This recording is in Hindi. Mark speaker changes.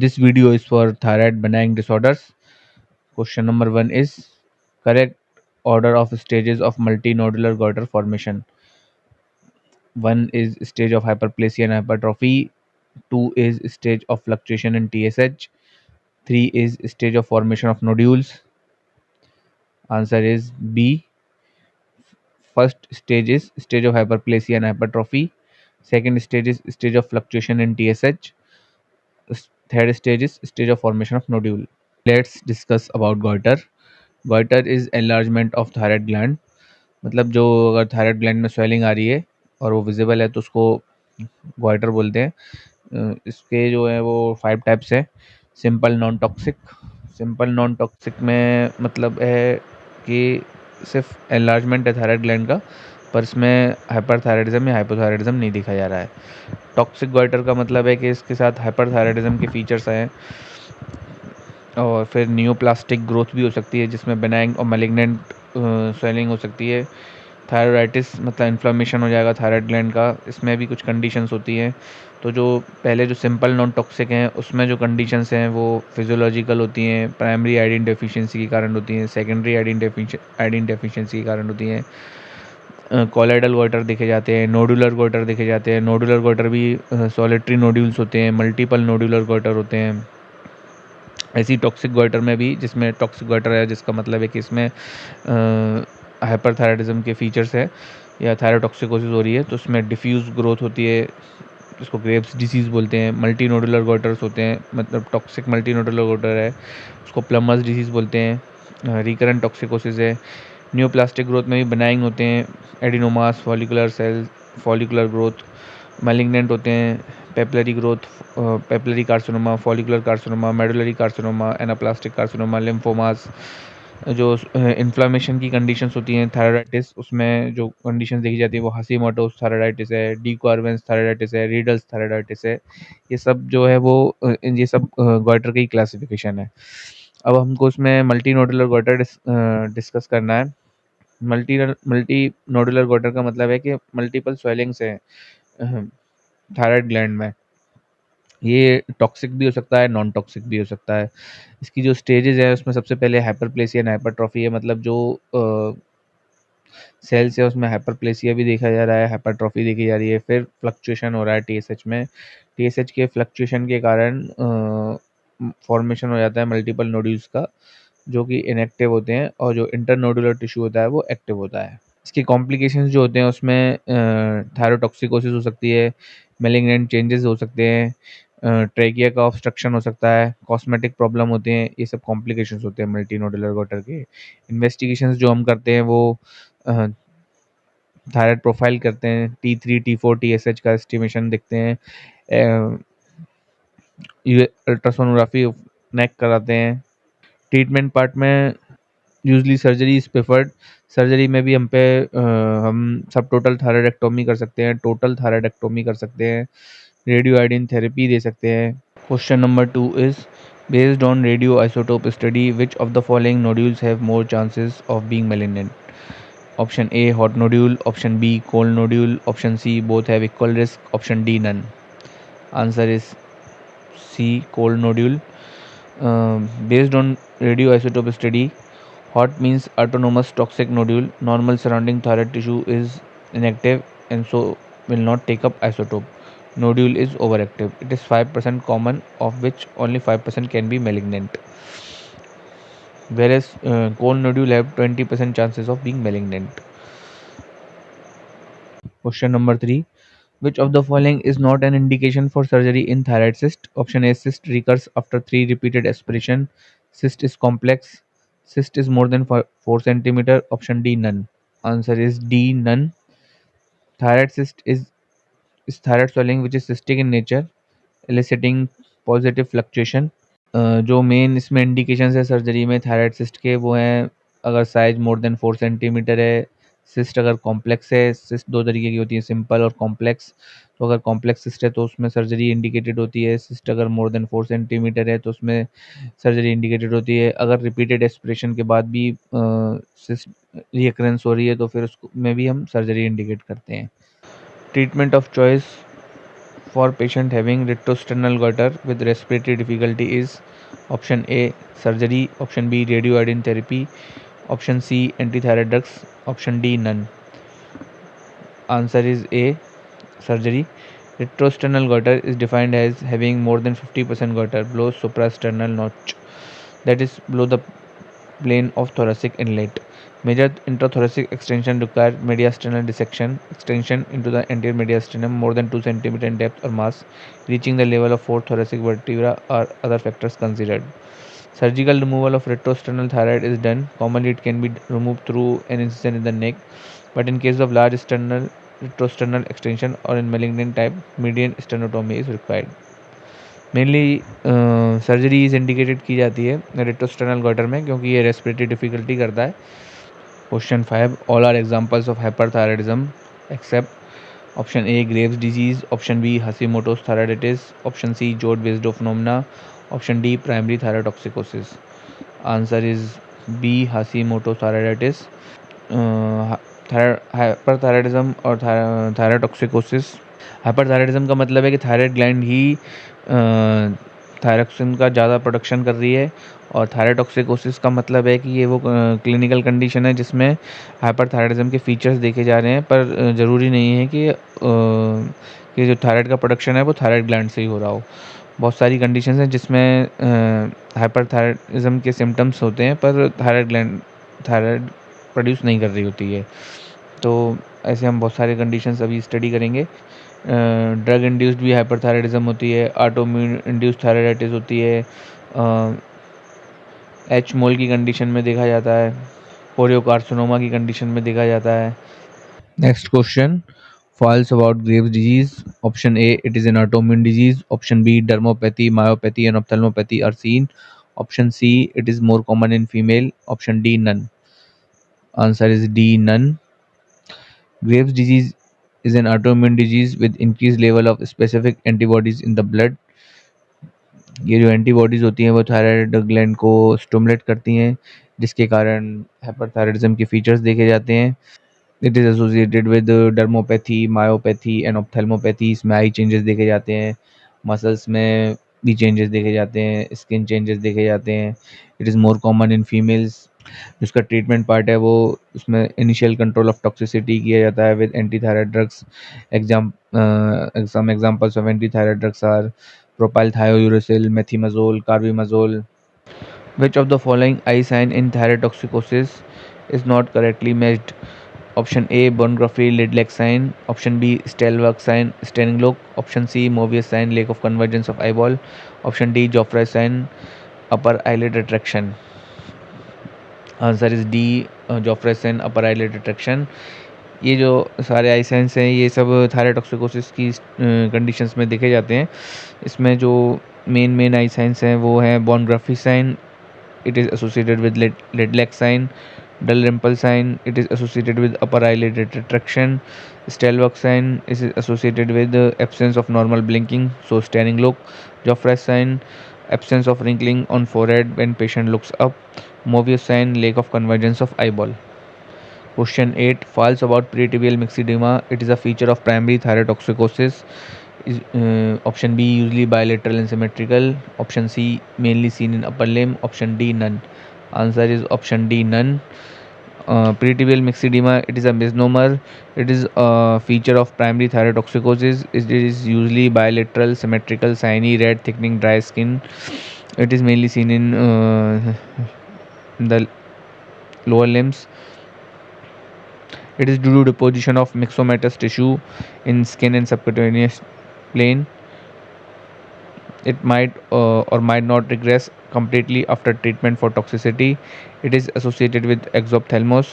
Speaker 1: This video is for thyroid benign disorders. Question number 1 is correct order of stages of multinodular goiter formation. 1 is stage of hyperplasia and hypertrophy. 2 is stage of fluctuation in TSH. 3 is stage of formation of nodules. Answer is B. First stage is stage of hyperplasia and hypertrophy. Second stage is stage of fluctuation in TSH. Third stage is stage of formation of nodule. Let's discuss about goiter. Goiter is enlargement of thyroid gland. मतलब जो अगर थायराइड ग्लैंड में स्वेलिंग आ रही है और वो विजिबल है तो उसको गोइटर बोलते हैं। इसके जो है वो 5 टाइप्स है। Simple non toxic. Simple non toxic में मतलब है कि सिर्फ एनलार्जमेंट है थायराइड ग्लैंड का, पर इसमें हाइपरथायराइडिज्म या हाइपोथायराइडिज्म नहीं दिखा जा रहा है। टॉक्सिक गोइटर का मतलब है कि इसके साथ हाइपरथायराइडिज्म के फीचर्स हैं और फिर नियोप्लास्टिक ग्रोथ भी हो सकती है जिसमें बेनाइन और मैलिग्नेंट स्वेलिंग हो सकती है। थायराइटिस मतलब इन्फ्लामेशन हो जाएगा थायराइड ग्लैंड का, इसमें भी कुछ कंडीशंस होती हैं। तो जो पहले जो सिंपल नॉन टॉक्सिक हैं उसमें जो कंडीशंस हैं वो फिजियोलॉजिकल होती हैं, प्राइमरी आयोडीन डेफिशिएंसी के कारण होती हैं, सेकेंडरी आयोडीन डेफिशिएंसी के कारण होती हैं। कॉलाइडल गोइटर देखे जाते हैं, नोडुलर गोइटर देखे जाते हैं। नोडुलर गोइटर भी सॉलिटरी नोड्यूल्स होते हैं, मल्टीपल नोडुलर गोइटर होते हैं। ऐसी टॉक्सिक गोइटर में भी, जिसमें टॉक्सिक गोइटर है जिसका मतलब है कि इसमें हाइपरथायराइडिज्म के फीचर्स है या थायरोटॉक्सिकोसिस हो रही है, तो उसमें डिफ्यूज ग्रोथ होती है जिसको ग्रेव्स डिसीज़ बोलते हैं। मल्टी नोडुलर गोइटर्स होते हैं, मतलब टॉक्सिक मल्टी नोडुलर गोइटर है उसको प्लमर्स डिसीज़ बोलते हैं। रिकरेंट टॉक्सिकोसिस है। न्यूप्लास्टिक ग्रोथ में भी बनाइंग होते हैं, adenomas, follicular cell, follicular growth. Malignant होते हैं, papillary growth, papillary carcinoma, follicular carcinoma, medullary carcinoma, anaplastic carcinoma, lymphomas. जो इन्फ्लामेशन की कंडीशंस होती हैं थायराइटिस, उसमें जो कंडीशंस देखी जाती है वो हशीमोटोस थायराइटिस है, डी क्वार्वेंस थायराइटिस है, रीडल्स थायराइटिस है। ये सब जो है वो ये सब गोइटर की क्लासिफिकेशन है। अब हमको उसमें मल्टी नोडुलर गोइटर डिस्कस करना है। मल्टी नोडुलर गोइटर का मतलब है कि मल्टीपल स्वेलिंग्स हैं थायराइड ग्लैंड में। ये टॉक्सिक भी हो सकता है, नॉन टॉक्सिक भी हो सकता है। इसकी जो स्टेजेस है उसमें सबसे पहले हाइपरप्लेसिया एंड हाइपरट्रॉफी है, मतलब जो सेल्स है उसमें हाइपरप्लेसिया भी देखा जा रहा है, हाइपरट्रॉफी देखी जा रही है। फिर फ्लक्चुएशन हो रहा है टीएसएच में। टीएसएच के फ्लक्चुएशन के कारण फॉर्मेशन हो जाता है मल्टीपल नोड्यूल्स का, जो कि इनएक्टिव होते हैं, और जो इंटरनोडुलर टिश्यू होता है वो एक्टिव होता है। इसके कॉम्प्लिकेशंस जो होते हैं उसमें थायरोटॉक्सिकोसिस हो सकती है, मैलिग्नेंट चेंजेस हो सकते हैं, ट्रेकिया का ऑब्स्ट्रक्शन हो सकता है, कॉस्मेटिक प्रॉब्लम होते हैं। ये सब कॉम्प्लिकेशंस होते हैं मल्टी नोडुलर गोइटर के। इन्वेस्टिगेशंस जो हम करते हैं वो थायराइड प्रोफाइल करते हैं, T3 T4 TSH का एस्टिमेशन देखते हैं, ये अल्ट्रासोनोग्राफी नेक कराते हैं। ट्रीटमेंट पार्ट में usually surgery is preferred. Surgery में भी हम सब टोटल थायराइडेक्टोमी कर सकते हैं, टोटल थायराइडेक्टोमी कर सकते हैं, रेडियो आयोडीन थेरेपी दे सकते हैं। Question number 2 is based on radioisotope study, which of the following nodules have more chances of being malignant? Option A hot nodule, option B cold nodule, option C both have equal risk, option D none. Answer is C cold nodule. Based on radioisotope study, hot means autonomous toxic nodule. Normal surrounding thyroid tissue is inactive and so will not take up isotope. Nodule is overactive. It is 5% common, of which only 5% can be malignant. Whereas cold nodule have 20% chances of being malignant. Question number 3. Which of the following is not an indication for surgery in thyroid cyst? Option A cyst recurs after 3 repeated aspiration. Cyst is complex. Cyst is more than 4 centimeter. Option D none. Answer is D none. Thyroid cyst is thyroid swelling which is cystic in nature, eliciting positive fluctuation. जो मेन इसमें इंडिकेशंस है सर्जरी में थायराइड सिस्ट के वो हैं, अगर साइज मोर देन 4 सेंटीमीटर है, सिस्ट अगर कॉम्प्लेक्स है। सिस्ट दो तरीके की होती है, सिंपल और कॉम्प्लेक्स। तो अगर कॉम्प्लेक्स सिस्ट है तो उसमें सर्जरी इंडिकेटेड होती है। सिस्ट अगर मोर देन 4 सेंटीमीटर है तो उसमें सर्जरी इंडिकेटेड होती है। अगर रिपीटेड एस्पिरेशन के बाद भी सिस्ट रिकरेंस हो रही है तो फिर उसको में भी हम सर्जरी इंडिकेट करते हैं। Treatment of choice for patient having retrosternal goiter with respiratory difficulty is option A surgery, option B radioiodine therapy, option C antithyroid drugs, option D none. Answer is A surgery. Retrosternal goiter is defined as having more than 50% goiter below suprasternal notch, that is below the plane of thoracic inlet. Major intrathoracic extension require mediastinal dissection, extension into the anterior mediastinum more than 2 cm in depth or mass, reaching the level of 4th thoracic vertebra or other factors considered. Surgical removal of retrosternal thyroid is done. Commonly, it can be removed through an incision in the neck, but in case of large sternal retrosternal extension or in malignant type, median sternotomy is required. Mainly surgery is indicated की जाती है रेट्रोस्टर्नल गॉटर में क्योंकि ये रेस्पिरेटरी डिफिकल्टी करता है. Question 5 all are examples of hyperthyroidism except option A Graves disease, option B Hashimoto's thyroiditis, option C Jod Basedow phenomena, option D primary thyrotoxicosis. Answer is B Hashimoto's thyroiditis. Hyperthyroidism और थायराइडोक्सिकोसिस. हाइपरथायराइडिज्म का मतलब है कि थायराइड ग्लैंड ही थायरॉक्सिन का ज़्यादा प्रोडक्शन कर रही है, और थायराइडोक्सिकोसिस का मतलब है कि ये वो क्लिनिकल कंडीशन है जिसमें हाइपरथायराइडिज्म के फीचर्स देखे जा रहे हैं, पर ज़रूरी नहीं है कि जो थायराइड का प्रोडक्शन है वो थायराइड ग्लैंड से ही हो रहा हो. बहुत सारी कंडीशंस हैं जिसमें हाइपरथायराइडिज्म के सिम्टम्स होते हैं पर थायराइड प्रोड्यूस नहीं कर रही होती है. तो ऐसे हम बहुत सारे कंडीशंस अभी स्टडी करेंगे. ड्रग इंड्यूस्ड भी हाइपरथायराइडिज्म होती है, ऑटोइम्यून इंड्यूस्ड थायराइडाइटिस होती है, एच मोल की कंडीशन में देखा जाता है, कोरियोकार्सिनोमा की कंडीशन में देखा जाता है. Next question false about Graves' disease. Option A, it is an autoimmune disease. Option B, dermopathy, myopathy, and ophthalmopathy are seen. Option C, it is more common in female. Option D, none. Answer is D, none. Graves' disease is an autoimmune disease with increased level of specific antibodies in the blood. ये जो एंटीबॉडीज होती हैं वो थायराइड ग्लैंड को स्टिमुलेट करती हैं, जिसके कारण हाइपरथायराइडिज्म के फीचर्स देखे जाते हैं. It is associated with dermopathy, myopathy and ophthalmopathy. इसमें आई चेंजेस देखे जाते हैं, मसल्स में भी चेंजेस देखे जाते हैं, स्किन चेंजेस देखे जाते हैं. It is more common in females. जिसका ट्रीटमेंट पार्ट है वो उसमें इनिशियल कंट्रोल ऑफ टॉक्सिसिटी किया जाता है with anti thyroid drugs. Some examples of anti thyroid drugs are propylthiouracil, methimazole, carbimazole. Which of the following eye sign in thyrotoxicosis is not correctly matched? Option A, Bongraffi lid-lag sign. Option B, Stelwerk sign, Staining look. Option C, Mobius sign, lack of convergence of eyeball. Option D, Joffre sign, upper eyelid retraction. Answer is D, Joffroy sign, upper eyelid retraction. ये जो सारे आई साइंस हैं ये सब थायराइडोक्सिकोसिस की कंडीशंस में देखे जाते हैं. इसमें जो मेन आई साइंस हैं वो हैं von Graefe sign, it is associated with lid lag sign. Dalrymple sign, it is associated with upper eyelid retraction. Stellwag sign is associated with absence of normal blinking, so staring look. Joffroy sign, absence of wrinkling on forehead when patient looks up. Mobius sign, lack of convergence of eyeball. Question 8. False about peritibial myxedema. It is a feature of primary thyrotoxicosis. Option B, usually bilateral and symmetrical. Option C, mainly seen in upper limb. Option D, none. Answer is option D, none. Peritibial myxedema, it is a misnomer. It is a feature of primary thyrotoxicosis. It is usually bilateral, symmetrical, shiny, red, thickening, dry skin. It is mainly seen in the lower limbs. It is due to deposition of myxomatous tissue in skin and subcutaneous plane. It might or might not regress completely after treatment for toxicity. It is associated with exophthalmos.